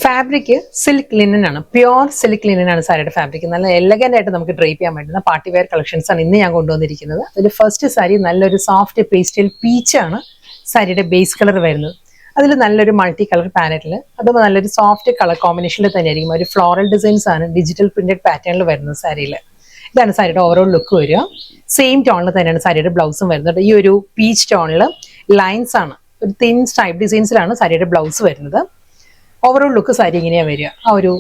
Fabric silk linen ആണ്, pure silk linen ആണ് സാരിയുടെ ഫാബ്രിക്. നല്ല എലഗന്റ് ആയിട്ട് നമുക്ക് ഡ്രേപ്പ് ചെയ്യാൻ പറ്റുന്ന പാർട്ടി വെയർ കളക്ഷൻസ് ആണ് ഇന്ന് ഞാൻ കൊണ്ടുവന്നിരിക്കുന്നത്. അതിൽ ഫസ്റ്റ് സാരി നല്ലൊരു സോഫ്റ്റ് പേസ്റ്റൽ പീച്ച് ആണ് സാരിയുടെ ബേസ് കളർ വരുന്നത്. അതിൽ നല്ലൊരു മൾട്ടി കളർ പാനറ്റിൽ അതുപോലെ നല്ലൊരു സോഫ്റ്റ് കളർ കോമ്പിനേഷനിൽ തന്നെയായിരിക്കും. ഒരു ഫ്ലോറൽ ഡിസൈൻസ് ആണ് ഡിജിറ്റൽ പ്രിന്റഡ് പാറ്റേണിൽ വരുന്നത് സാരിയിൽ. ഇതാണ് സാരിയുടെ ഓവറോൾ ലുക്ക് വരിക. സെയിം ടോണിൽ തന്നെയാണ് സാരിയുടെ ബ്ലൗസും വരുന്നത്. ഈ ഒരു പീച്ച് ടോണിൽ ലൈൻസ് ആണ്, ഒരു തിൻ സ്ട്രൈപ്പ് ഡിസൈൻസിലാണ് സാരിയുടെ ബ്ലൗസ് വരുന്നത്. ഓവറോൾ ലുക്ക് സാരി ഇങ്ങനെയാണ് വരിക. ആ ഒരു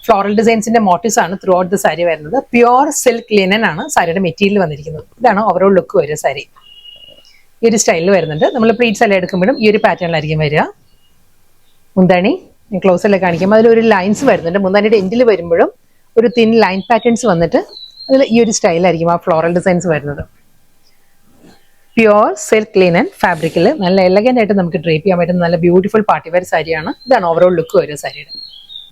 ഫ്ലോറൽ ഡിസൈൻസിന്റെ മോട്ടീവ്സ് ആണ് ത്രൂ ഔട്ട് ദ സാരി വരുന്നത്. പ്യുവർ സിൽക്ക് ലിനൻ ആണ് സാരിയുടെ മെറ്റീരിയൽ വന്നിരിക്കുന്നത്. ഇതാണ് ഓവറോൾ ലുക്ക് വരിക. സാരി ഈ ഒരു സ്റ്റൈലിൽ വരുന്നുണ്ട്. നമ്മൾ പ്ലീറ്റ്സ് എല്ലാം എടുക്കുമ്പോഴും ഈ ഒരു പാറ്റേണിലായിരിക്കും വരിക. മുന്താണി ക്ലോസിൽ കാണിക്കുമ്പോൾ അതിലൊരു ലൈൻസ് വരുന്നുണ്ട്. മുന്താണിയുടെ എൻഡിൽ വരുമ്പോഴും ഒരു തിൻ ലൈൻ പാറ്റേൺസ് വന്നിട്ട് അതിൽ ഈ ഒരു സ്റ്റൈലായിരിക്കും ആ ഫ്ലോറൽ ഡിസൈൻസ് വരുന്നത്. പ്യുവർ സിൽക്ക് ലിനൻ ഫാബ്രിക്കിൽ നല്ല എലഗന്റ് ആയിട്ട് നമുക്ക് ഡ്രേപ്പ് ചെയ്യാൻ പറ്റുന്ന നല്ല ബ്യൂട്ടിഫുൾ പാർട്ടി വെയർ സാരിയാണ്. ഇതാണ് ഓവറോൾ ലുക്ക് വരിക സാരിയുടെ.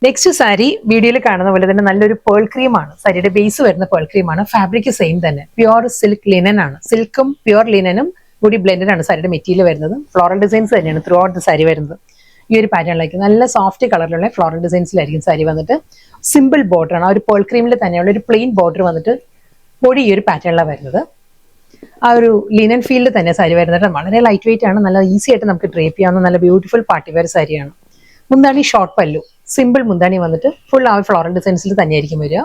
നെക്സ്റ്റ് സാരി വീഡിയോയിൽ കാണുന്ന പോലെ തന്നെ നല്ലൊരു പേൾ ക്രീം ആണ്. സാരിയുടെ ബേസ് വരുന്ന പേൾ ക്രീം ആണ്. ഫാബ്രിക് സെയിം തന്നെ, പ്യുവർ സിൽക്ക് ലിനൻ ആണ്. സിൽക്കും പ്യുവർ ലിനനും കൂടി ബ്ലെൻഡഡ് ആണ് സാരിയുടെ മെറ്റീരിയൽ വരുന്നത്. ഫ്ലോറൽ ഡിസൈൻസ് തന്നെയാണ് ത്രൂ ഔട്ട് ദ സാരി വരുന്നത്. ഈ ഒരു പാറ്റേണിലായിരിക്കും നല്ല സോഫ്റ്റ് കളറിലുള്ള ഫ്ലോറൽ ഡിസൈൻസിലായിരിക്കും സാരി വന്നിട്ട്. സിമ്പിൾ ബോർഡർ ആണ്. ആ ഒരു പേൾ ക്രീമിൽ തന്നെയുള്ള ഒരു പ്ലെയിൻ ബോർഡർ വന്നിട്ട് ബോഡി ഈ ഒരു പാറ്റേണിലാണ് വരുന്നത്. ആ ഒരു ലിനൻ ഫീൽഡ് തന്നെ സാരി വരുന്നത്. വളരെ ലൈറ്റ് വെയിറ്റ് ആണ്. നല്ല ഈസി ആയിട്ട് നമുക്ക് ഡ്രേപ്പ് ചെയ്യാവുന്ന നല്ല ബ്യൂട്ടിഫുൾ പാർട്ടി വെയർ സാരിയാണ്. മുന്താണി ഷോർട്ട് പല്ലു, സിമ്പിൾ മുന്താണി വന്നിട്ട് ഫുൾ ആ ഫ്ലോറൽ ഡിസൈൻസിൽ തന്നെയായിരിക്കും വരിക.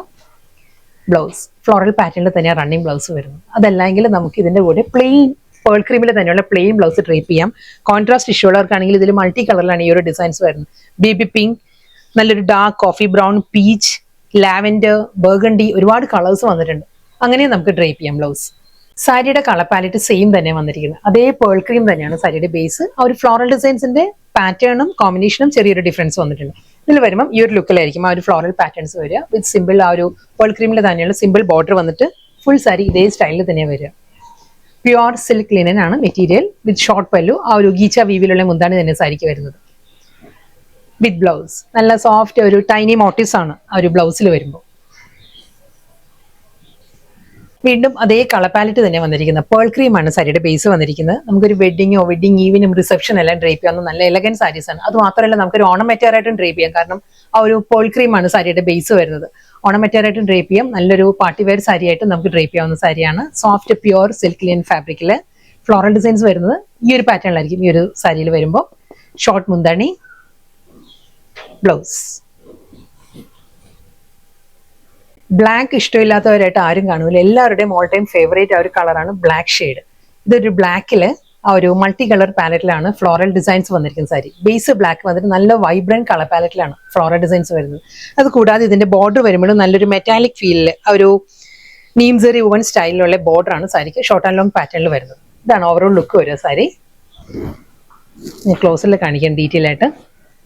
ബ്ലൗസ് ഫ്ലോറൽ പാറ്റേണിൽ തന്നെയാണ് റണ്ണിങ് ബ്ലൗസ് വരുന്നത്. അതല്ലെങ്കിൽ നമുക്ക് ഇതിന്റെ കൂടെ പ്ലെയിൻ പേൾ ക്രീമിൽ തന്നെയുള്ള പ്ലെയിൻ ബ്ലൗസ് ഡ്രേപ്പ് ചെയ്യാം. കോൺട്രാസ്റ്റ് ഇഷ്യൂ ഉള്ളവർക്കാണെങ്കിൽ ഇതിൽ മൾട്ടി കളറിലാണ് ഈ ഒരു ഡിസൈൻസ് വരുന്നത്. ബേബി പിങ്ക്, നല്ലൊരു dark coffee brown, peach, lavender, burgundy, ഒരുപാട് കളേഴ്സ് വന്നിട്ടുണ്ട്. അങ്ങനെ നമുക്ക് ഡ്രേപ്പ് ചെയ്യാം ബ്ലൗസ്. സാരിയുടെ കളർ പാലറ്റ് സെയിം തന്നെ വന്നിരിക്കുന്നത്. അതേ പേൾ ക്രീം തന്നെയാണ് സാരിയുടെ ബേസ്. ആ ഒരു ഫ്ലോറൽ ഡിസൈൻസിന്റെ പാറ്റേണും കോമ്പിനേഷനും ചെറിയൊരു ഡിഫറൻസ് വന്നിട്ടുണ്ട്. ഇതിൽ വരുമ്പോൾ ഈ ഒരു ലുക്കിലായിരിക്കും ആ ഒരു ഫ്ലോറൽ പാറ്റേൺസ് വരിക. വിത്ത് സിമ്പിൾ ആ ഒരു പേൾ ക്രീമിൽ തന്നെയുള്ള സിമ്പിൾ ബോർഡർ വന്നിട്ട് ഫുൾ സാരി ഇതേ സ്റ്റൈലിൽ തന്നെയാണ് വരിക. പ്യുവർ സിൽക്ക് ലിനൻ ആണ് മെറ്റീരിയൽ. വിത്ത് ഷോർട്ട് പല്ലു, ആ ഒരു ഗീച്ച വീവിലുള്ള മുന്താണി തന്നെ സാരിക്ക് വരുന്നത്. വിത്ത് ബ്ലൗസ് നല്ല സോഫ്റ്റ് ഒരു ടൈനി മോട്ടീവ്സ് ആണ് ആ ഒരു ബ്ലൗസിൽ വരുമ്പോൾ. വീണ്ടും അതേ കളർ പാലറ്റ് തന്നെ വന്നിരിക്കുന്നത്. പേൾ ക്രീം ആണ് സാരിയുടെ ബേസ് വന്നിരിക്കുന്നത്. നമുക്കൊരു വെഡിങ്ങോ വെഡിങ് ഈവനും റിസപ്ഷൻ എല്ലാം ഡ്രേപ്പ് ചെയ്യാവുന്ന നല്ല എലഗന്റ് സാരീസ് ആണ്. അത് മാത്രമല്ല നമുക്കൊരു ഓണമെറ്ററായിട്ടും ഡ്രേപ്പ് ചെയ്യാം. കാരണം ആ ഒരു പേൾ ക്രീം ആണ് സാരിയുടെ ബേസ് വരുന്നത്. ഓണമെറ്ററായിട്ടും ഡ്രേപ്പ് ചെയ്യാം. നല്ലൊരു പാർട്ടി വെയർ സാരി ആയിട്ട് നമുക്ക് ഡ്രേപ്പ് ചെയ്യാവുന്ന സാരിയാണ്. സോഫ്റ്റ് പ്യുവർ സിൽക്ക് ലിനൻ ഫാബ്രിക്കില് ഫ്ലോറൽ ഡിസൈൻസ് വരുന്നത് ഈ ഒരു പാറ്റേണിലായിരിക്കും ഈ ഒരു സാരിയിൽ വരുമ്പോൾ. ഷോർട്ട് മുന്താണി, ബ്ലൗസ്. ബ്ലാക്ക് ഇഷ്ടമില്ലാത്തവരായിട്ട് ആരും കാണൂല. എല്ലാവരുടെയും ഓൾ ടൈം ഫേവറേറ്റ് ആ ഒരു കളറാണ് ബ്ലാക്ക് ഷെയ്ഡ്. ഇതൊരു ബ്ലാക്കില് ആ ഒരു മൾട്ടി കളർ പാലറ്റിലാണ് ഫ്ലോറൽ ഡിസൈൻസ് വന്നിരിക്കുന്ന സാരി. ബേസ് ബ്ലാക്ക് വന്നിട്ട് നല്ല വൈബ്രന്റ് കളർ പാലറ്റിലാണ് ഫ്ലോറൽ ഡിസൈൻസ് വരുന്നത്. അത് കൂടാതെ ഇതിന്റെ ബോർഡർ വരുമ്പോഴും നല്ലൊരു മെറ്റാലിക് ഫീലില് ആ ഒരു നീംസറി വുവൻ സ്റ്റൈലിലുള്ള ബോർഡർ ആണ് സാരിക്ക് ഷോർട്ട് ആൻഡ് ലോങ് പാറ്റേണിൽ വരുന്നത്. ഇതാണ് ഓവറോൾ ലുക്ക് വരിക സാരി. ക്ലോസിൽ കാണിക്കാം ഡീറ്റെയിൽ ആയിട്ട്.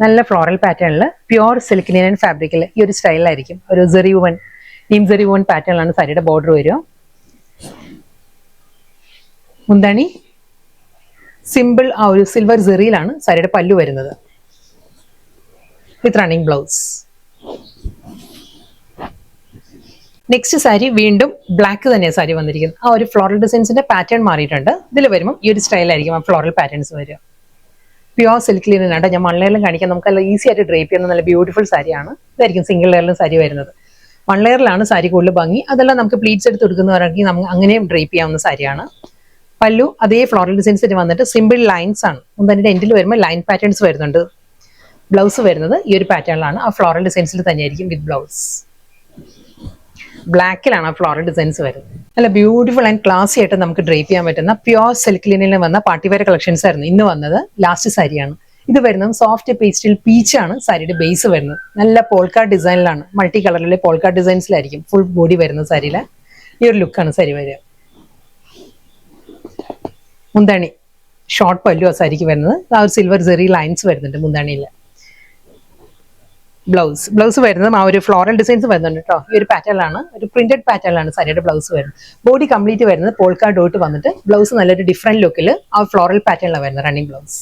നല്ല ഫ്ലോറൽ പാറ്റേണിൽ പ്യുവർ സിൽക്ക് ലിനൻ ഫാബ്രിക്കിൽ ഈ ഒരു സ്റ്റൈലിലായിരിക്കും. ഒരു സെറി വുവൻ നീംസറി വുവൻ പാറ്റേണിലാണ് സാരിയുടെ ബോർഡർ വരിക. മുന്താണി സിമ്പിൾ ആ ഒരു സിൽവർ സെറിയിലാണ് സാരിയുടെ പല്ലു വരുന്നത്. വിത്ത് റണ്ണിങ് ബ്ലൗസ്. നെക്സ്റ്റ് സാരി വീണ്ടും ബ്ലാക്ക് തന്നെയാണ് സാരി വന്നിരിക്കുന്നത്. ആ ഒരു ഫ്ലോറൽ ഡിസൈൻസിന്റെ പാറ്റേൺ മാറിയിട്ടുണ്ട്. ഇതിൽ വരുമ്പോൾ ഈ ഒരു സ്റ്റൈലായിരിക്കും ആ ഫ്ലോറൽ പാറ്റേൺസ് വരിക. പ്യുവർ സിൽക്ക് ലിനൻ ആണ്. ഞാൻ 1 ലെയറിലും കാണിക്കാം. നമുക്ക് നല്ല ഈസി ആയിട്ട് ഡ്രേപ്പ് ചെയ്യുന്ന നല്ല ബ്യൂട്ടിഫുൾ സാരിയാണ്. ഇതായിരിക്കും സിംഗിൾ ലെയറിലും സാരി വരുന്നത്. 1 ലെയറിലാണ് സാരി കൂടുതൽ ഭംഗി. അതെല്ലാം നമുക്ക് പ്ലീറ്റ്സ് എടുത്ത് കൊടുക്കുന്നവരാണെങ്കിൽ നമുക്ക് അങ്ങനെയും ഡ്രേപ്പ് ചെയ്യാവുന്ന സാരിയാണ്. പല്ലു അതേ ഫ്ലോറൽ ഡിസൈൻസിന് വന്നിട്ട് സിമ്പിൾ ലൈൻസ് ആണ്. അതിന്റെ എൻഡിൽ വരുമ്പോൾ ലൈൻ പാറ്റേൺസ് വരുന്നുണ്ട്. ബ്ലൗസ് വരുന്നത് ഈ ഒരു പാറ്റേണിലാണ്. ആ ഫ്ലോറൽ ഡിസൈൻസിൽ തന്നെയായിരിക്കും വിത്ത് ബ്ലൗസ്. ബ്ലാക്കിലാണ് ആ ഫ്ലോറൽ ഡിസൈൻസ് വരുന്നത്. നല്ല ബ്യൂട്ടിഫുൾ ആൻഡ് ക്ലാസി ആയിട്ട് നമുക്ക് ഡ്രേപ്പ് ചെയ്യാൻ പറ്റുന്ന പ്യുവർ സിൽക്ക് ലിനനിൽ വന്ന പാർട്ടി വെയർ കളക്ഷൻസ് ആയിരുന്നു ഇന്ന് വന്നത്. ലാസ്റ്റ് സാരിയാണ് ഇത് വരുന്നത്. സോഫ്റ്റ് പേസ്റ്റൽ പീച്ച് ആണ് സാരിയുടെ ബേസ് വരുന്നത്. നല്ല പോൾക്കാ ഡിസൈനിലാണ്, മൾട്ടി കളറിലെ പോൾക്കാ ഡിസൈൻസിലായിരിക്കും ഫുൾ ബോഡി വരുന്നത്. സാരിയിലെ ഈ ഒരു ലുക്കാണ് സാരി വരിക. മുന്താണി ഷോർട്ട് പല്ലു ആ സാരിക്ക് വരുന്നത്. ആ ഒരു സിൽവർ സെറി ലൈൻസ് വരുന്നുണ്ട് മുന്താണിയിൽ. ബ്ലൗസ് വരുന്നത് ആ ഒരു ഫ്ലോറൽ ഡിസൈൻസ് വരുന്നുണ്ട് കേട്ടോ. ഈ ഒരു പാറ്റേണിലാണ്, ഒരു പ്രിന്റഡ് പാറ്റേണിലാണ് സാരിയുടെ ബ്ലൗസ് വരുന്നത്. ബോഡി കംപ്ലീറ്റ് വരുന്നത് പോൾക്കാ ഡോട്ട് വന്നിട്ട് ബ്ലൗസ് നല്ലൊരു ഡിഫറെന്റ് ലുക്കിൽ ആ ഫ്ലോറൽ പാറ്റേണിലാണ് വരുന്നത് റണ്ണിങ് ബ്ലൗസ്.